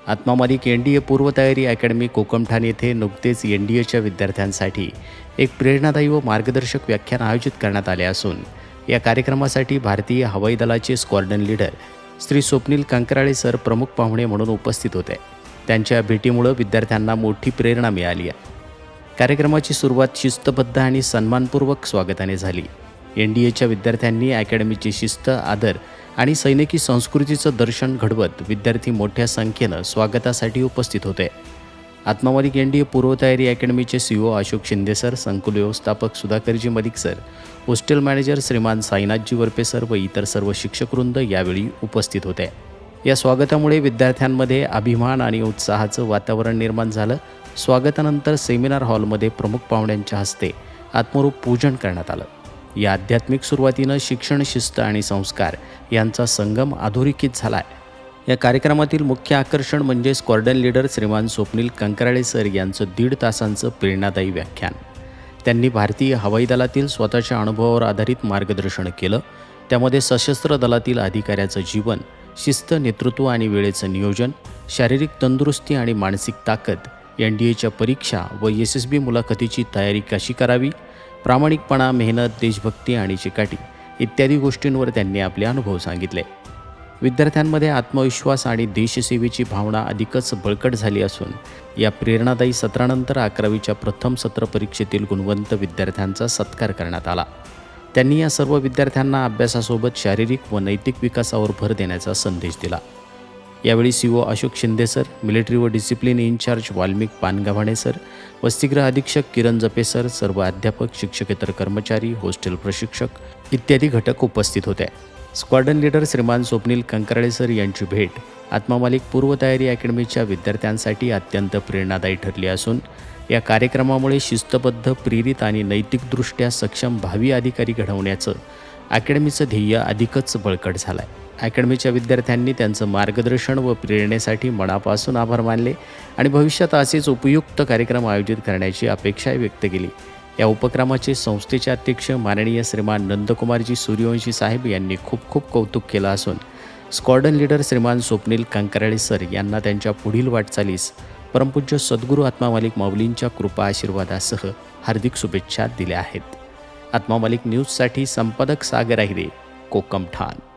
आत्मा मालिक NDA पूर्वतयारी academy Kokamthan येथे नुकतेच NDAच्या विद्यार्थ्यांसाठी एक प्रेरणादायी व मार्गदर्शक व्याख्यान आयोजित करण्यात आले असून या कार्यक्रमासाठी भारतीय हवाई दलाचे squadron leader Shri Swapnil Kankarale sir प्रमुख पाहुणे म्हणून उपस्थित होते. त्यांच्या भेटीमुळे विद्यार्थ्यांना मोठी प्रेरणा मिळाली आहे. कार्यक्रमाची सुरुवात शिस्तबद्ध आणि सन्मानपूर्वक स्वागताने झाली. NDAच्या विद्यार्थ्यांनी अकॅडमीची शिस्त, आदर आणि सैनिकी संस्कृतीचं दर्शन घडवत विद्यार्थी मोठ्या संख्येनं स्वागतासाठी उपस्थित होते. आत्मा मालिक NDA पूर्वतयारी अकॅडमीचे CEO अशोक शिंदे सर, संकुल व्यवस्थापक Sudhakarji Malik sir, hostel manager श्रीमान साईनाथजी वरपे सर व इतर सर्व शिक्षकवृंद यावेळी उपस्थित होते. या स्वागतामुळे विद्यार्थ्यांमध्ये अभिमान आणि उत्साहाचं वातावरण निर्माण झालं. स्वागतानंतर सेमिनार हॉलमध्ये प्रमुख पाहुण्यांच्या हस्ते आत्मरूप पूजन करण्यात आलं. या आध्यात्मिक सुरुवातीनं शिक्षण, शिस्त आणि संस्कार यांचा संगम अधोरेखित झाला आहे. या कार्यक्रमातील मुख्य आकर्षण म्हणजे स्क्वॉड्रन लीडर श्रीमान स्वप्नील कंकराळे सर यांचं 1.5 तासांचं प्रेरणादायी व्याख्यान. त्यांनी भारतीय हवाई दलातील स्वतःच्या अनुभवावर आधारित मार्गदर्शन केलं. त्यामध्ये सशस्त्र दलातील अधिकाऱ्याचं जीवन, शिस्त, नेतृत्व आणि वेळेचं नियोजन, शारीरिक तंदुरुस्ती आणि मानसिक ताकद, NDAच्या परीक्षा व SSB मुलाखतीची तयारी कशी करावी, प्रामाणिकपणा, मेहनत, देशभक्ती आणि चिकाटी इत्यादी गोष्टींवर त्यांनी आपले अनुभव सांगितले. विद्यार्थ्यांमध्ये आत्मविश्वास आणि देशसेवेची भावना अधिकच बळकट झाली असून या प्रेरणादायी सत्रानंतर 11वीच्या प्रथम सत्र परीक्षेतील गुणवंत विद्यार्थ्यांचा सत्कार करण्यात आला. त्यांनी या सर्व विद्यार्थ्यांना अभ्यासासोबत शारीरिक व नैतिक विकासावर भर देण्याचा संदेश दिला. यावेळी CEO Ashok Shinde sir, military व discipline in-charge Valmik Pangavhane sir, वसतिगृह अधीक्षक किरण जपे सर, सर्व अध्यापक, शिक्षकेतर कर्मचारी, हॉस्टेल प्रशिक्षक इत्यादी घटक उपस्थित होते. स्क्वॉड्रन लीडर श्रीमान स्वप्नील कंकराळे सर यांची भेट आत्मा मालिक पूर्वतयारी अकॅडमीच्या विद्यार्थ्यांसाठी अत्यंत प्रेरणादायी ठरली असून या कार्यक्रमामुळे शिस्तबद्ध, प्रेरित आणि नैतिकदृष्ट्या सक्षम भावी अधिकारी घडवण्याचं अकॅडमीचं ध्येय अधिकच बळकट झालं आहे. अकॅडमीच्या विद्यार्थ्यांनी त्यांचं मार्गदर्शन व प्रेरणेसाठी मनापासून आभार मानले आणि भविष्यात असेच उपयुक्त कार्यक्रम आयोजित करण्याची अपेक्षा व्यक्त केली. या उपक्रमाचे संस्थेचे अध्यक्ष माननीय श्रीमान नंदकुमारजी सूर्यवंशी साहेब यांनी खूप खूप कौतुक केलं असून स्क्वॉड्रन लीडर श्रीमान स्वप्नील कंकराळे सर यांना त्यांच्या पुढील वाटचालीस परमपूज्य सद्गुरू आत्मा मालिक माऊलींच्या कृपा आशीर्वादासह हार्दिक शुभेच्छा दिल्या आहेत. आत्मा मालिक न्यूजसाठी संपादक सागर आहिरे, कोकमठाण.